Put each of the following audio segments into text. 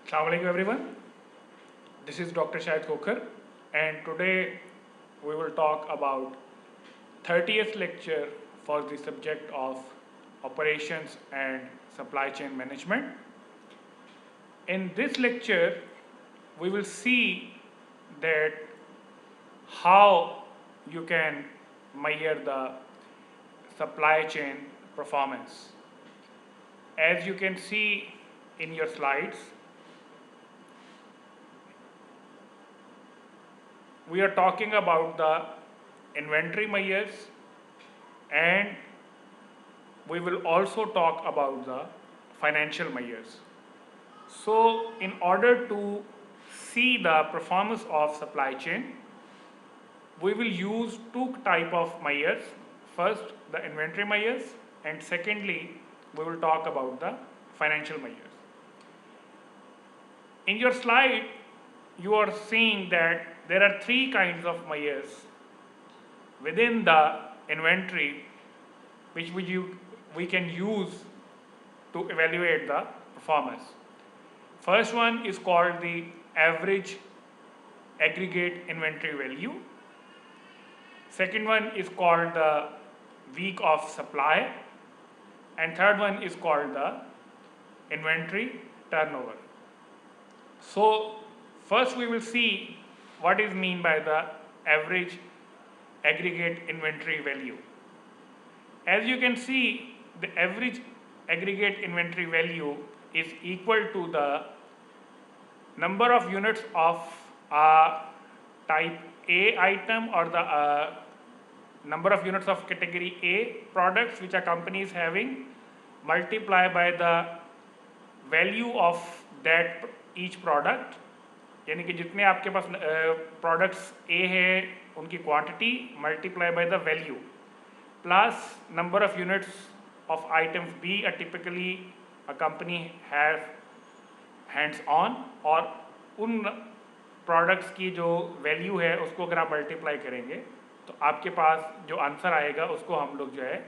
Assalamu alaikum everyone. This is Dr. Shahid Khokhar, and today we will talk about 30th lecture for the subject of operations and supply chain management. In this lecture we will see that how you can measure the supply chain performance. As you can see in your slides, we are talking about the inventory measures, and we will also talk about the financial measures. So in order to see the performance of supply chain, we will use two type of measures. First, the inventory measures, and secondly, we will talk about the financial measures. In your slide, you are seeing that there are three kinds of measures within the inventory which we can use to evaluate the performance. First one is called the average aggregate inventory value. Second one is called the week of supply, and third one is called the inventory turnover. So first we will see what is mean by the average aggregate inventory value. As you can see, the average aggregate inventory value is equal to the number of units of a type A item, or the number of units of category A products which a company is having, multiply by the value of that each product. यानी कि जितने आपके पास products ए है उनकी quantity multiply by the value plus number of units of items be a typically a company have hands on, और उन products की जो वैल्यू है उसको अगर आप मल्टीप्लाई करेंगे तो आपके पास जो आंसर आएगा उसको हम लोग जो है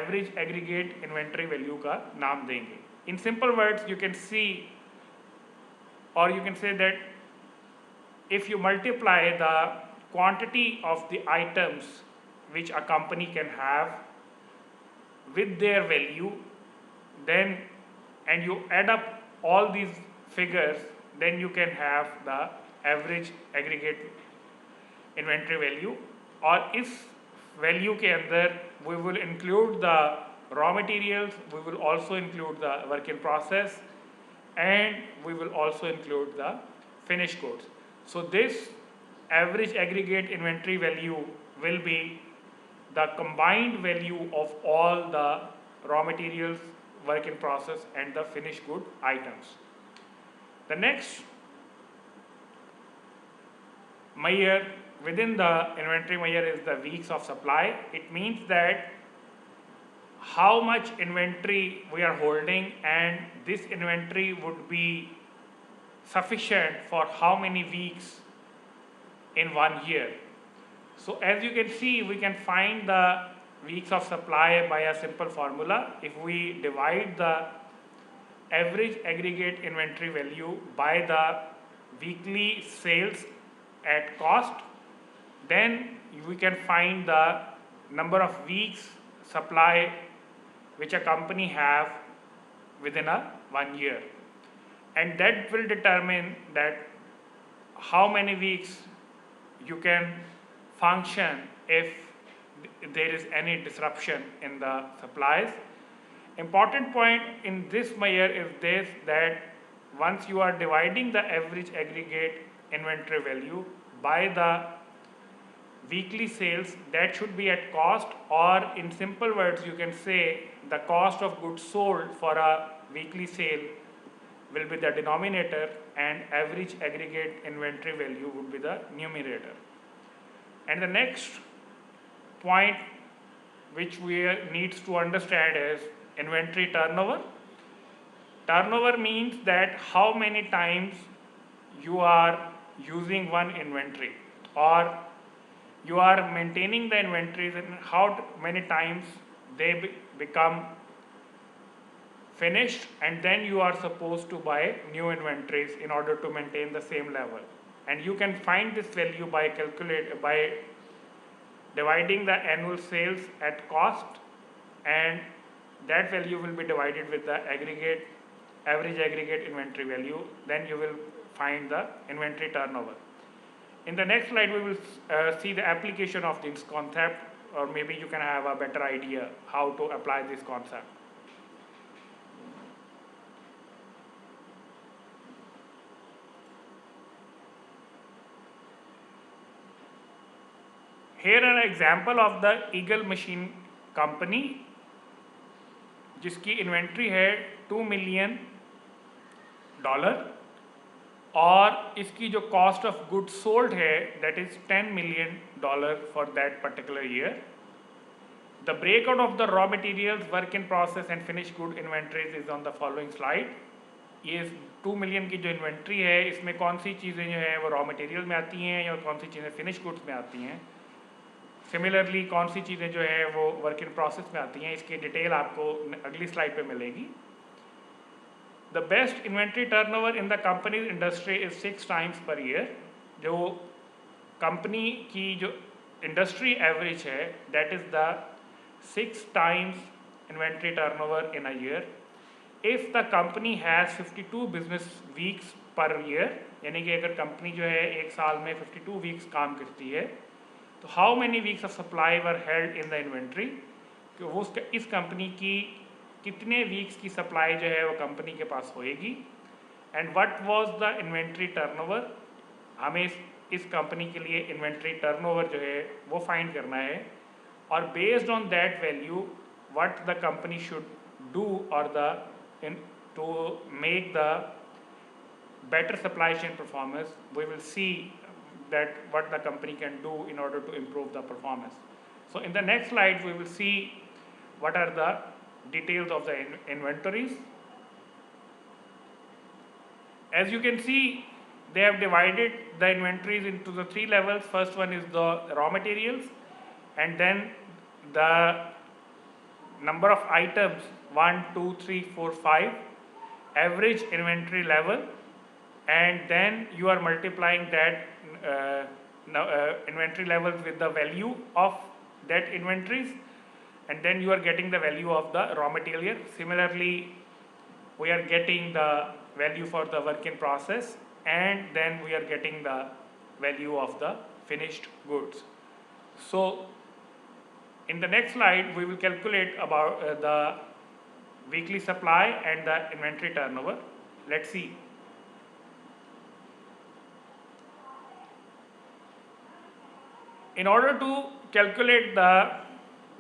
एवरेज एग्रीगेट इन्वेंट्री वैल्यू का नाम देंगे. In simple words you can see, or you can say that if you multiply the quantity of the items which a company can have with their value, then and you add up all these figures, then you can have the average aggregate inventory value. और इस value के अंदर we will include the raw materials, we will also include the work in process, and we will also include the finished goods. So this average aggregate inventory value will be the combined value of all the raw materials, work in process, and the finished good items. The next measure within the inventory measure is the weeks of supply. It means that how much inventory we are holding, and this inventory would be sufficient for how many weeks in 1 year. So as you can see, we can find the weeks of supply by a simple formula. If we divide the average aggregate inventory value by the weekly sales at cost, then we can find the number of weeks supply which a company have within a 1 year, and that will determine that how many weeks you can function if there is any disruption in the supplies. Important point in this measure is this, that once you are dividing the average aggregate inventory value by the weekly sales, that should be at cost, or in simple words you can say the cost of goods sold for a weekly sale will be the denominator, and average aggregate inventory value would be the numerator. And the next point which we needs to understand is inventory turnover. Turnover means that how many times you are using one inventory, or you are maintaining the inventories, and how many times they become finished, and then you are supposed to buy new inventories in order to maintain the same level. And you can find this value by dividing the annual sales at cost, and that value will be divided with the average aggregate inventory value. Then you will find the inventory turnover. In the next slide, we will see the application of this concept, or maybe you can have a better idea how to apply this concept. Here an example of the Eagle Machine Company, जिसकी inventory है $2 million, और इसकी जो cost of goods sold है that is $10 million for that particular year. The breakout of the raw materials, work in process and finish good inventories is on the following slide. ये 2 million की जो inventory है इसमें कौन सी चीज़ें जो है वो रॉ मटेरियल में आती हैं या कौन सी चीज़ें फिनिश गुड्स में आती हैं. सिमिलरली कौन सी चीज़ें जो है वो वर्क इन प्रोसेस में आती हैं, इसकी डिटेल आपको अगली स्लाइड पे मिलेगी. The best inventory turnover in the company industry is 6 times per year. जो कंपनी की जो इंडस्ट्री एवरेज है that is the 6 times inventory turnover in a year. If the company has 52 business weeks per year, यानी कि अगर company जो है एक साल में 52 वीक्स काम करती है, तो how many weeks of supply were held in the inventory, कि वो इस कंपनी की कितने वीक्स की सप्लाई जो है वो कंपनी के पास होएगी. And what was the inventory turnover, हमें इस कंपनी के लिए इन्वेंट्री टर्नओवर जो है वो फाइंड करना है, और based on that value what the company should do और to make the better supply chain performance. We will see that what the company can do in order to improve the performance. So in the next slide we will see what are the details of the inventories. As you can see, they have divided the inventories into the 3 levels. First one is the raw materials, and then the number of items 1, 2, 3, 4, 5, average inventory level, and then you are multiplying that inventory levels with the value of that inventories, and then you are getting the value of the raw material. Similarly, we are getting the value for the work in process, and then we are getting the value of the finished goods. So in the next slide we will calculate about the weekly supply and the inventory turnover. Let's see. In order to calculate the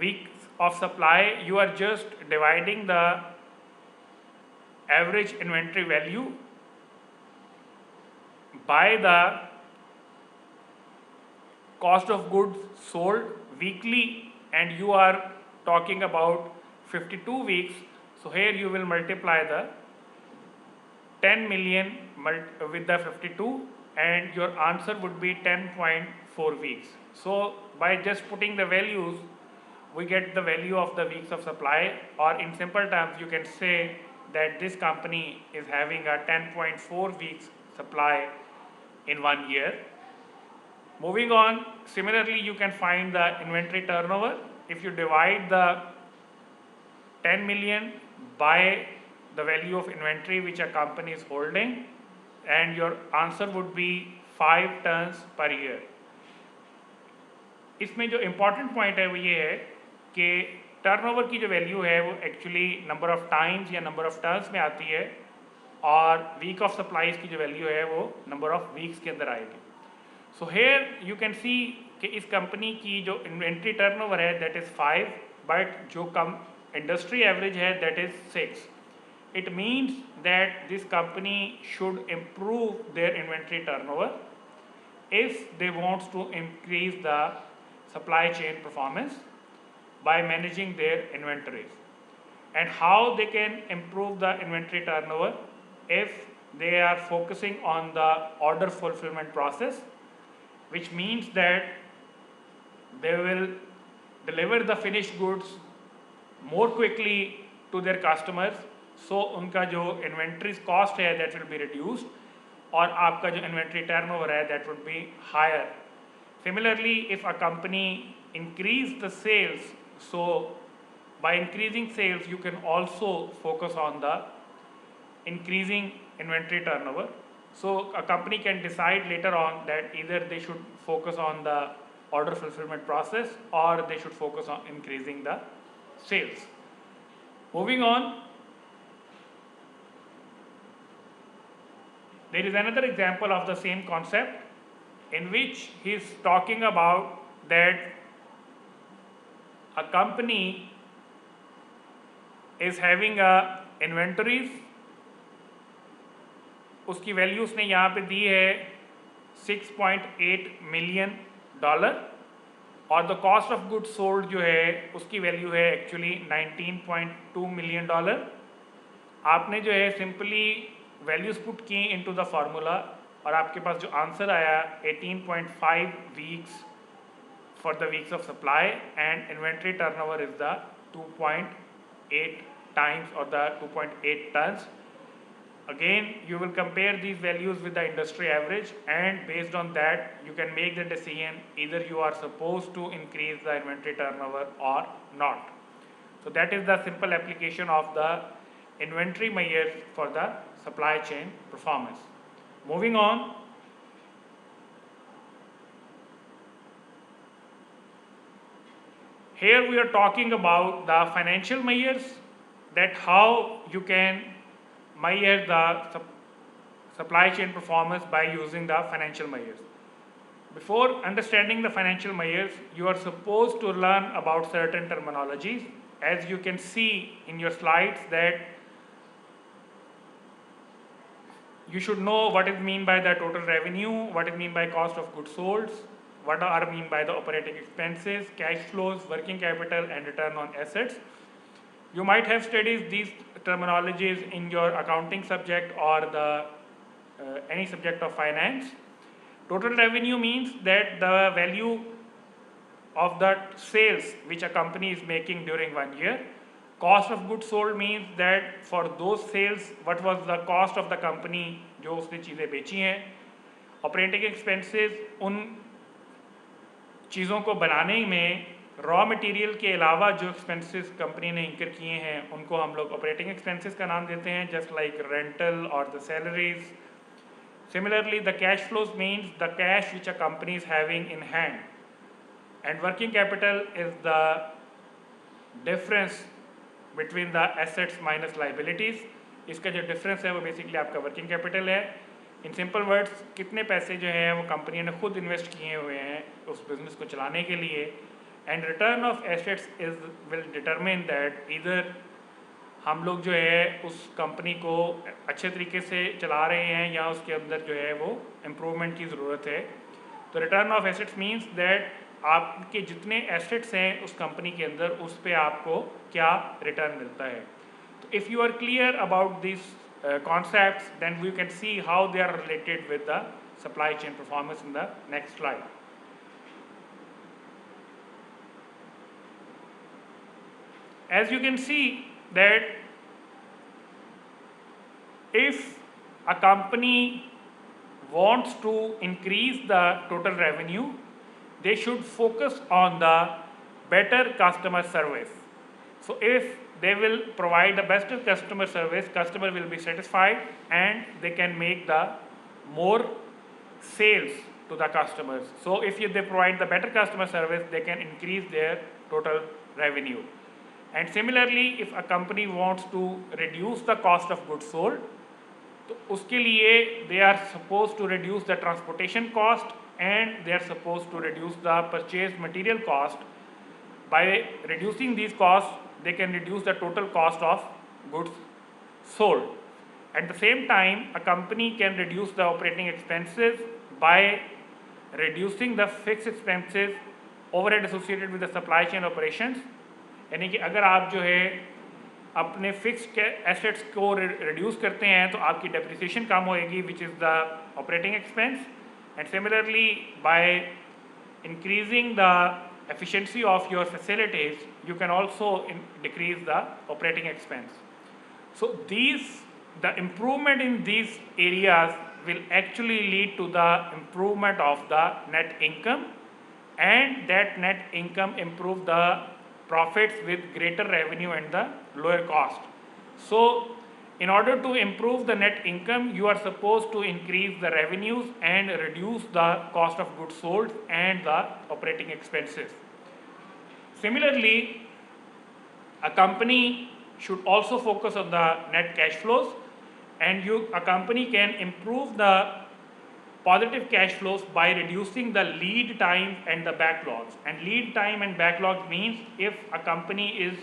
weeks of supply, you are just dividing the average inventory value by the cost of goods sold weekly, and you are talking about 52 weeks. So here you will multiply the 10 million with the 52, and your answer would be 10.4 weeks. So by just putting the values we get the value of the weeks of supply, or in simple terms you can say that this company is having a 10.4 weeks supply in 1 year. Moving on, similarly you can find the inventory turnover. If you divide the 10 million by the value of inventory which a company is holding, and your answer would be 5 turns per year. इसमें जो important point है वो ये है कि turnover की जो value है वो एक्चुअली नंबर ऑफ टाइम्स या नंबर ऑफ टर्न्स में आती है, और वीक ऑफ सप्लाईज की जो वैल्यू है वो नंबर ऑफ वीक्स के अंदर आएगी. So here you can see कि इस कंपनी की जो इन्वेंट्री टर्नओवर है दैट इज़ 5, बट जो कम इंडस्ट्री एवरेज है that is 6. It means that this company should improve their inventory turnover if they want to increase the supply chain performance by managing their inventories. And how they can improve the inventory turnover? If they are focusing on the order fulfillment process, which means that they will deliver the finished goods more quickly to their customers, so उनका जो inventories cost है that will be reduced, और आपका जो inventory turnover है that would be higher. Similarly, if a company increase the sales, so by increasing sales you can also focus on the increasing inventory turnover. So a company can decide later on that either they should focus on the order fulfillment process or they should focus on increasing the sales. Moving on, there is another example of the same concept in which he is talking about that a company is having a inventories, उसकी value उसने यहाँ पे दी है $6.8 million, और the cost of good sold जो है उसकी value है एक्चुअली $19.2 million. आपने जो है सिंपली वैल्यूज पुट की इनटू द फार्मूला और आपके पास जो आंसर आया 18.5 weeks for the weeks of supply and inventory turnover is the 2.8 times or the 2.8 tons. Again, you will compare these values with the industry average, and based on that you can make the decision either you are supposed to increase the inventory turnover or not. So that is the simple application of the inventory measures for the supply chain performance. Moving on, here we are talking about the financial measures, that how you can measure the supply chain performance by using the financial measures. Before understanding the financial measures, you are supposed to learn about certain terminologies. As you can see in your slides that you should know what is mean by the total revenue, what is mean by cost of goods sold, what are mean by the operating expenses, cash flows, working capital and return on assets. You might have studied these terminologies in your accounting subject or the any subject of finance. Total revenue means that the value of the sales which a company is making during 1 year. Cost of goods sold means that for those sales what was the cost of the company जो उसने चीज़ें बेची हैं. Operating expenses उन चीज़ों को बनाने में रॉ मटेरियल के अलावा जो एक्सपेंसेस कंपनी ने इंकर किए हैं उनको हम लोग ऑपरेटिंग एक्सपेंसेस का नाम देते हैं, जस्ट लाइक रेंटल और the salaries. Similarly, the cash flows means the cash which a company is having in hand, and working capital is the difference between the assets minus liabilities. इसका जो difference है वो basically आपका working capital है. In simple words, कितने पैसे जो हैं वो कंपनी ने खुद इन्वेस्ट किए हुए हैं उस बिज़नेस को चलाने के लिए. And return of assets is will determine that इधर हम लोग जो है उस कंपनी को अच्छे तरीके से चला रहे हैं या उसके अंदर जो है वो इम्प्रूवमेंट की ज़रूरत है. तो return of assets means that आपके जितने एसेट्स हैं उस कंपनी के अंदर उस पर आपको क्या रिटर्न मिलता है. तो if you are clear about this concepts, then we can see how they are related with the supply chain performance in the next slide. As you can see that if a company wants to increase the total revenue, they should focus on the better customer service. So if they will provide the best customer service, customer will be satisfied and they can make the more sales to the customers. So if they provide the better customer service, they can increase their total revenue. And similarly, if a company wants to reduce the cost of goods sold, तो उसके लिए they are supposed to reduce the transportation cost and they are supposed to reduce the purchased material cost. By reducing these costs, they can reduce the total cost of goods sold. At the same time, a company can reduce the operating expenses by reducing the fixed expenses overhead associated with the supply chain operations. यानी कि अगर आप जो है अपने fixed assets को reduce करते हैं तो आपकी डेप्रिसिएशन कम होएगी, which is the operating expense. And similarly by increasing the efficiency of your facilities, you can also decrease the operating expense. So the improvement in these areas will actually lead to the improvement of the net income, and that net income improve the profits with greater revenue and the lower cost. So in order to improve the net income, you are supposed to increase the revenues and reduce the cost of goods sold and the operating expenses. Similarly, a company should also focus on the net cash flows, and a company can improve the positive cash flows by reducing the lead time and the backlogs. And lead time and backlogs means if a company is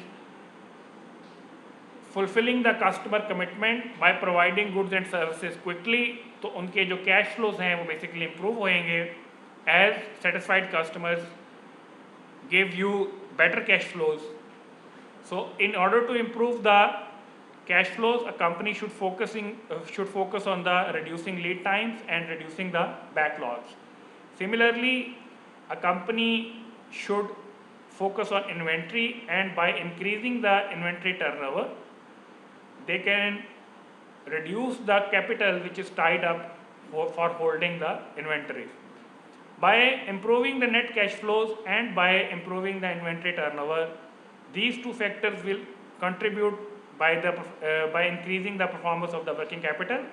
fulfilling the customer commitment by providing goods and services quickly, तो उनके जो cash flows हैं वो basically improve होएंगे as satisfied customers give you better cash flows. So in order to improve the cash flows, a company should focus on the reducing lead times and reducing the backlogs. Similarly, a company should focus on inventory, and by increasing the inventory turnover, they can reduce the capital which is tied up for holding the inventories. By improving the net cash flows and by improving the inventory turnover, these two factors will contribute by increasing the performance of the working capital,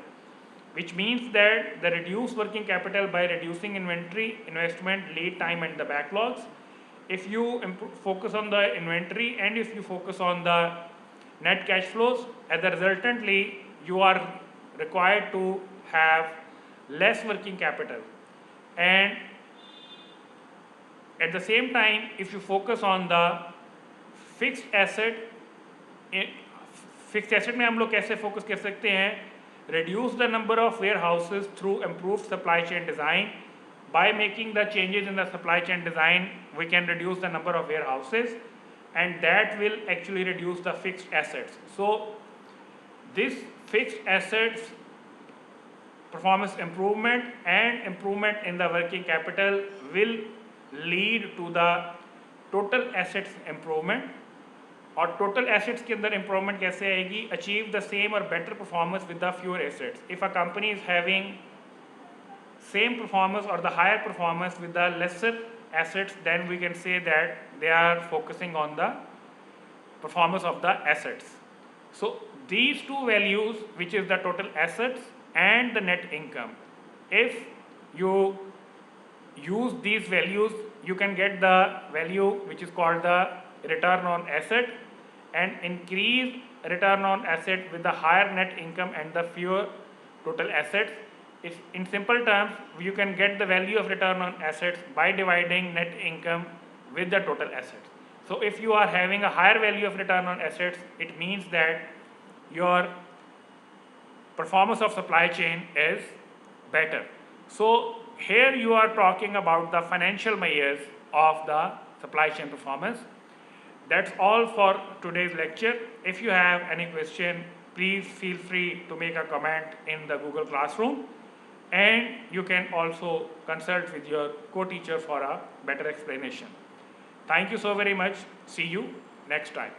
which means that the reduced working capital by reducing inventory, investment, lead time and the backlogs. If you focus on the inventory and if you focus on the net cash flows, as a resultantly you are required to have less working capital. And at the same time, if you focus on the fixed asset में हम लोग कैसे focus कर सकते हैं? Reduce the number of warehouses through improved supply chain design. By making the changes in the supply chain design, we can reduce the number of warehouses, and that will actually reduce the fixed assets. So this fixed assets performance improvement and improvement in the working capital will lead to the total assets improvement. और total assets के अंदर improvement कैसे आएगी? Achieve the same or better performance with the fewer assets. If a company is having same performance or the higher performance with the lesser assets, then we can say that they are focusing on the performance of the assets. So these two values, which is the total assets and the net income, if you use these values, you can get the value which is called the return on asset, and increase return on asset with the higher net income and the fewer total assets. If in simple terms, you can get the value of return on assets by dividing net income with the total assets. So if you are having a higher value of return on assets, it means that your performance of supply chain is better. So here you are talking about the financial measures of the supply chain performance. That's all for today's lecture. If you have any question, please feel free to make a comment in the Google Classroom, and you can also consult with your co-teacher for a better explanation. Thank you so very much. See you next time.